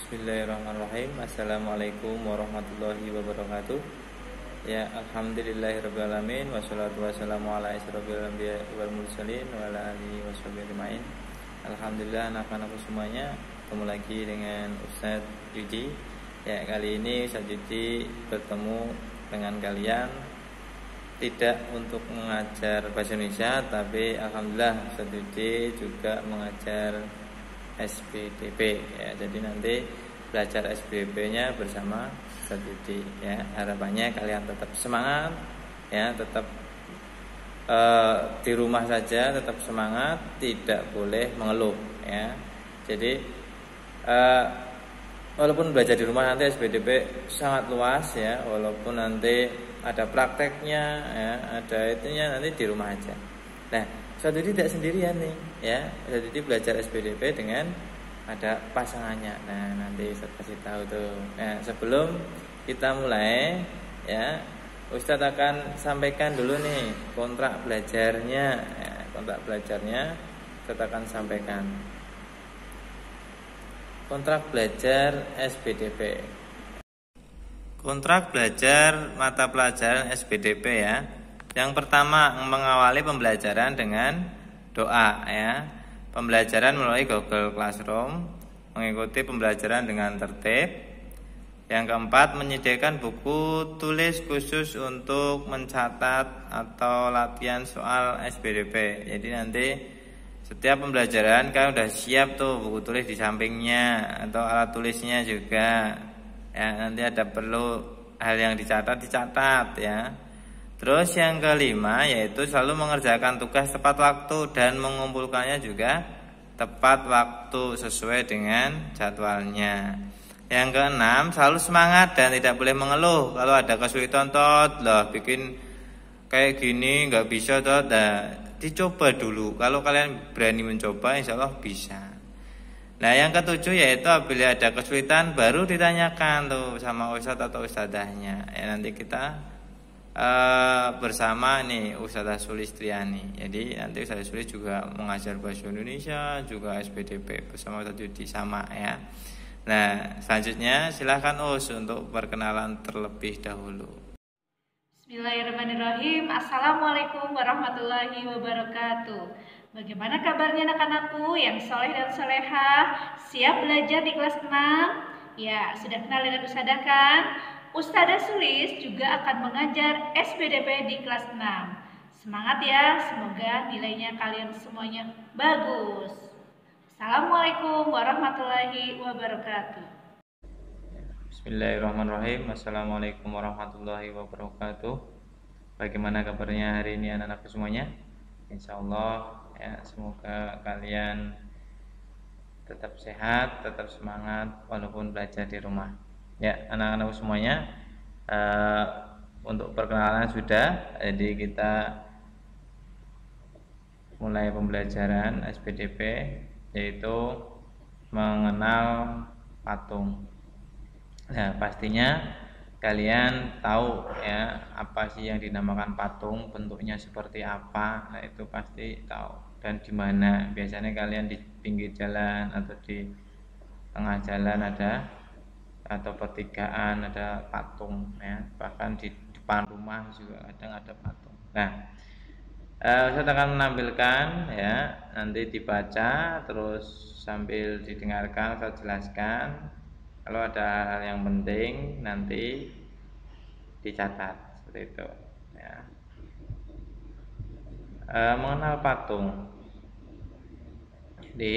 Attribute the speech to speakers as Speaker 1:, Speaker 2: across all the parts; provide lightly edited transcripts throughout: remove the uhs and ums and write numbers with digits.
Speaker 1: Bismillahirrahmanirrahim. Assalamualaikum warahmatullahi wabarakatuh. Ya, alhamdulillahirabbil alamin wassalatu wassalamu ala asyrofil anbiya'i wal mursalin wa ala alihi washabihi ajmain. Alhamdulillah anak-anakku semuanya, ketemu lagi dengan Ustadz Yudi. Ya, kali ini Ustadz Yudi bertemu dengan kalian tidak untuk mengajar bahasa Indonesia, tapi alhamdulillah Ustadz Yudi juga mengajar SPDP ya. Jadi nanti belajar SPDP-nya bersama Ustadz Yudi ya. Harapannya kalian tetap semangat ya, tetap di rumah saja, tetap semangat, tidak boleh mengeluh ya. Jadi walaupun belajar di rumah nanti SPDP sangat luas ya, walaupun nanti ada prakteknya ya, ada itunya, nanti di rumah aja. Nah, Ustadz Yudi tidak sendirian nih ya. Ustadz Yudi belajar SPDP dengan ada pasangannya. Nah, nanti Ustadz kasih tahu tuh. Nah, sebelum kita mulai ya, Ustadz akan sampaikan dulu nih kontrak belajarnya ya, kontrak belajarnya Ustadz akan sampaikan. Kontrak belajar SPDP. Kontrak belajar mata pelajaran SPDP ya. Yang pertama, mengawali pembelajaran dengan doa ya. Pembelajaran melalui Google Classroom, mengikuti pembelajaran dengan tertib. Yang keempat, menyediakan buku tulis khusus untuk mencatat atau latihan soal SPDP. Jadi nanti setiap pembelajaran kan udah siap tuh buku tulis di sampingnya atau alat tulisnya juga. Ya, nanti ada perlu hal yang dicatat ya. Terus yang kelima yaitu selalu mengerjakan tugas tepat waktu dan mengumpulkannya juga tepat waktu sesuai dengan jadwalnya. Yang keenam, selalu semangat dan tidak boleh mengeluh. Kalau ada kesulitan lah bikin kayak gini nggak bisa dicoba dulu. Kalau kalian berani mencoba, insya Allah bisa. Nah, yang ketujuh yaitu apabila ada kesulitan baru ditanyakan tuh sama ustadz atau ustadzahnya. Ya, nanti kita bersama nih Ustazah Sulistriani. Jadi nanti Ustazah Sulis juga mengajar bahasa Indonesia, juga SPDP bersama Ustadz Yudi sama ya. Nah, selanjutnya silahkan untuk perkenalan terlebih dahulu.
Speaker 2: Bismillahirrahmanirrahim. Assalamualaikum warahmatullahi wabarakatuh. Bagaimana kabarnya anak-anakku yang soleh dan solehah? Siap belajar di kelas 6? Ya, sudah kenal dengan Ustazah kan? Ustazah Sulis juga akan mengajar SPDP di kelas 6. Semangat ya, semoga nilainya kalian semuanya bagus. Assalamualaikum warahmatullahi wabarakatuh.
Speaker 1: Bismillahirrahmanirrahim. Assalamualaikum warahmatullahi wabarakatuh. Bagaimana kabarnya hari ini anak-anakku semuanya? Insya Allah ya, semoga kalian tetap sehat, tetap semangat walaupun belajar di rumah. Ya, anak-anak semuanya, untuk perkenalan sudah, jadi kita mulai pembelajaran SPDP yaitu mengenal patung. Nah, pastinya kalian tahu ya apa sih yang dinamakan patung, bentuknya seperti apa. Nah, itu pasti tahu. Dan di mana biasanya kalian di pinggir jalan atau di tengah jalan ada, atau pertigaan ada patung ya, bahkan di depan rumah juga kadang ada patung. Nah, saya akan menampilkan ya, nanti dibaca terus sambil didengarkan saya jelaskan. Kalau ada hal yang penting nanti dicatat seperti itu ya. Mengenal patung. Jadi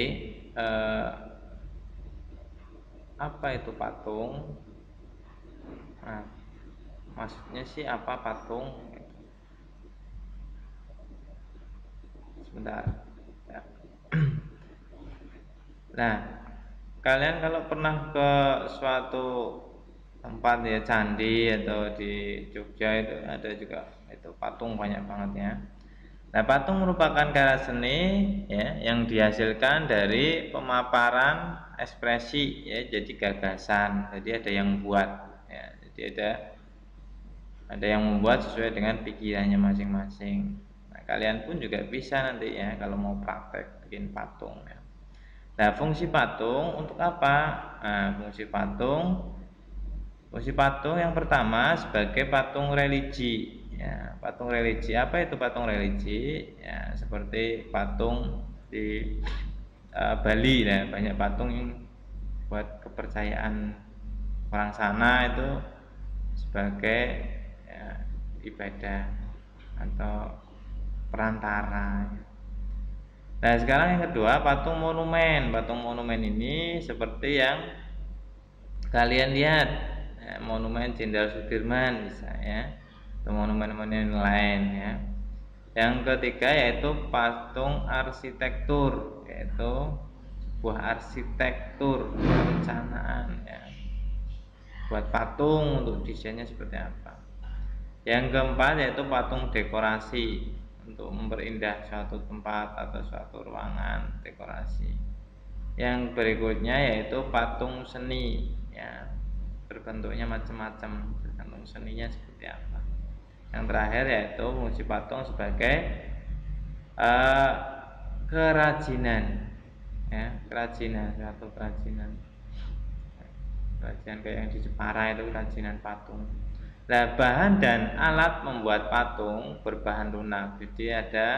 Speaker 1: apa itu patung? Nah, maksudnya sih apa patung? Sebentar ya. Nah, kalian kalau pernah ke suatu tempat ya, candi atau di Jogja itu ada juga itu patung banyak banget ya. Nah, patung merupakan karya seni ya, yang dihasilkan dari pemaparan ekspresi ya, jadi gagasan. Jadi ada yang buat ya, jadi ada yang membuat sesuai dengan pikirannya masing-masing. Nah, kalian pun juga bisa nanti ya kalau mau praktek bikin patung ya. Nah, fungsi patung untuk apa? Nah, fungsi patung yang pertama sebagai patung religi. Ya, patung religi. Apa itu patung religi? Ya, seperti patung di Bali ya, banyak patung yang buat kepercayaan orang sana itu sebagai ya, ibadah atau perantara. Nah, sekarang yang kedua, patung monumen. Patung monumen ini seperti yang kalian lihat, ya, monumen Jenderal Sudirman misalnya, atau monumen-monumen lain ya. Yang ketiga yaitu patung arsitektur, yaitu sebuah arsitektur perencanaan ya. Buat patung untuk desainnya seperti apa. Yang keempat yaitu patung dekorasi, untuk memperindah suatu tempat atau suatu ruangan, dekorasi. Yang berikutnya yaitu patung seni ya, berbentuknya macam-macam, tergantung seninya seperti apa. Yang terakhir yaitu fungsi patung sebagai kerajinan ya, suatu kerajinan kayak yang di Jepara itu kerajinan patung. Nah, bahan dan alat membuat patung berbahan lunak. Jadi ada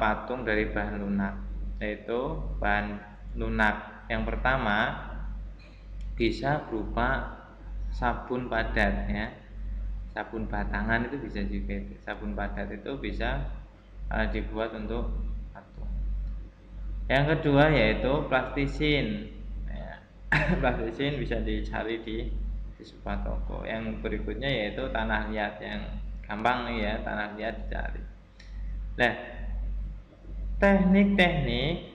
Speaker 1: patung dari bahan lunak, yaitu bahan lunak. Yang pertama bisa berupa sabun padat ya, sabun batangan itu bisa juga. Sabun padat itu bisa dibuat untuk patung. Yang kedua yaitu plastisin ya. Plastisin bisa dicari di sebuah toko. Yang berikutnya yaitu tanah liat, yang gampang nih ya, tanah liat dicari. Nah, teknik-teknik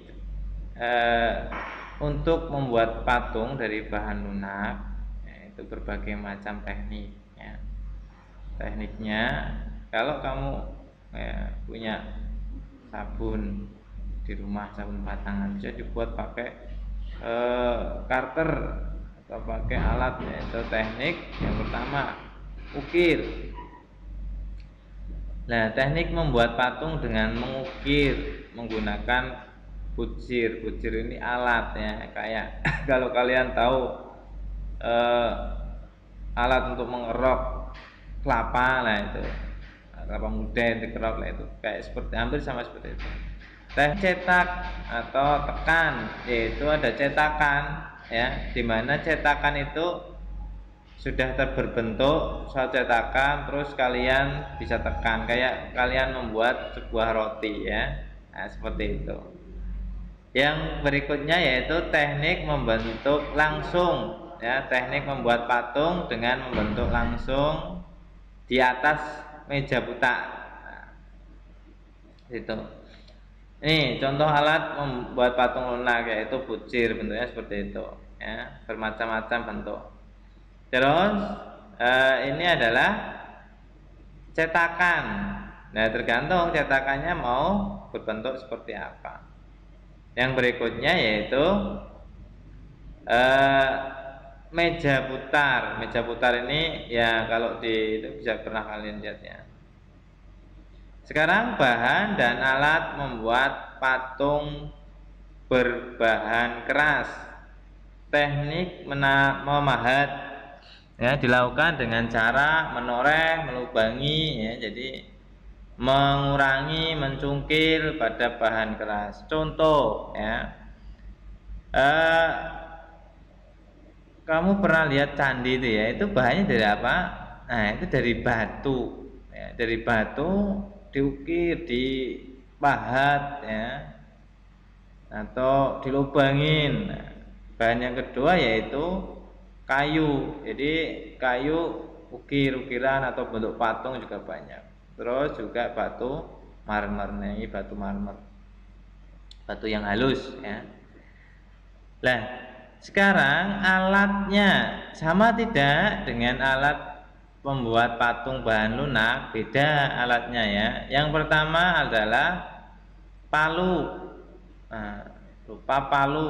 Speaker 1: untuk membuat patung dari bahan lunak yaitu berbagai macam teknik ya. Tekniknya, kalau kamu punya sabun di rumah, sabun batangan, bisa dibuat pakai karter atau pakai alat, yaitu teknik yang pertama ukir. Nah, teknik membuat patung dengan mengukir menggunakan bucir. Bucir ini alat ya, kayak kalau kalian tahu alat untuk mengerok kelapa lah, itu kelapa muda yang dikerok lah, itu kayak seperti, hampir sama seperti itu. Teknik cetak atau tekan, yaitu ada cetakan ya, dimana cetakan itu sudah berbentuk suatu cetakan, terus kalian bisa tekan, kayak kalian membuat sebuah roti ya. Nah, seperti itu. Yang berikutnya yaitu teknik membentuk langsung ya, teknik membuat patung dengan membentuk langsung di atas meja buta. Nah, itu. Ini contoh alat membuat patung lunak, yaitu bucir, bentuknya seperti itu ya, bermacam-macam bentuk. Terus ini adalah cetakan. Nah, tergantung cetakannya mau berbentuk seperti apa. Yang berikutnya yaitu meja putar. Meja putar ini ya, kalau di itu bisa pernah kalian lihat ya. Sekarang bahan dan alat membuat patung berbahan keras. Teknik memahat ya, dilakukan dengan cara menoreh, melubangi ya, jadi mengurangi, mencungkil pada bahan keras. Contoh ya, kamu pernah lihat candi itu ya, itu bahannya dari apa? Nah, itu dari batu ya, dari batu diukir, dipahat ya, atau dilubangin. Nah, bahan yang kedua yaitu kayu. Jadi kayu ukir-ukiran atau bentuk patung juga banyak. Terus juga batu marmer, ini batu marmer, batu yang halus ya. Nah, sekarang alatnya sama tidak dengan alat membuat patung bahan lunak? Beda alatnya ya. Yang pertama adalah palu. Nah, berupa palu.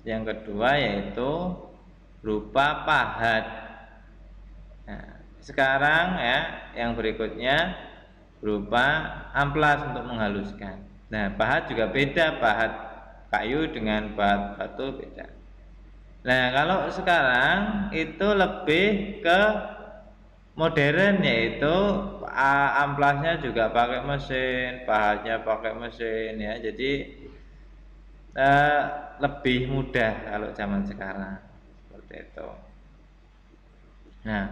Speaker 1: Yang kedua yaitu berupa pahat. Nah, sekarang ya, yang berikutnya berupa amplas untuk menghaluskan. Nah, pahat juga beda. Pahat kayu dengan batu beda. Nah, kalau sekarang itu lebih ke modern, yaitu amplasnya juga pakai mesin, bahannya pakai mesin ya. Jadi lebih mudah kalau zaman sekarang seperti itu. Nah,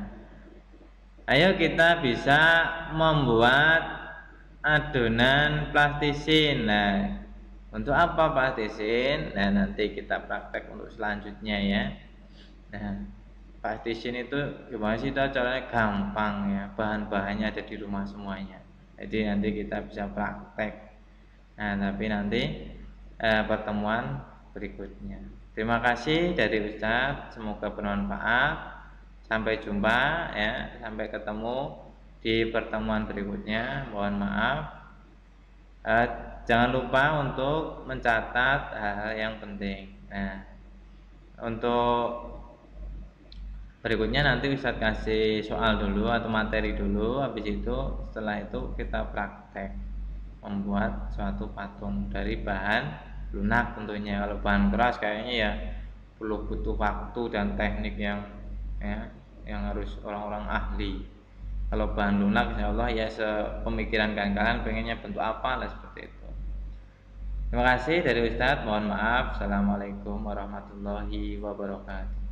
Speaker 1: ayo kita bisa membuat adonan plastisin. Nah, untuk apa plastisin? Nah, nanti kita praktek untuk selanjutnya ya. Nah, plastisin itu gimana sih caranya? Gampang ya, bahan-bahannya ada di rumah semuanya. Jadi nanti kita bisa praktek. Nah, tapi nanti pertemuan berikutnya. Terima kasih dari Ustadz, semoga bermanfaat. Sampai jumpa ya, sampai ketemu di pertemuan berikutnya. Mohon maaf. Jangan lupa untuk mencatat hal-hal yang penting. Nah, untuk berikutnya nanti Ustadz kasih soal dulu atau materi dulu, habis itu setelah itu kita praktek membuat suatu patung dari bahan lunak tentunya. Kalau bahan keras kayaknya ya perlu butuh waktu dan teknik yang harus orang-orang ahli. Kalau bahan lunak insya Allah ya sepemikiran kalian pengennya bentuk apa lah seperti itu. Terima kasih dari Ustadz, mohon maaf. Assalamualaikum warahmatullahi wabarakatuh.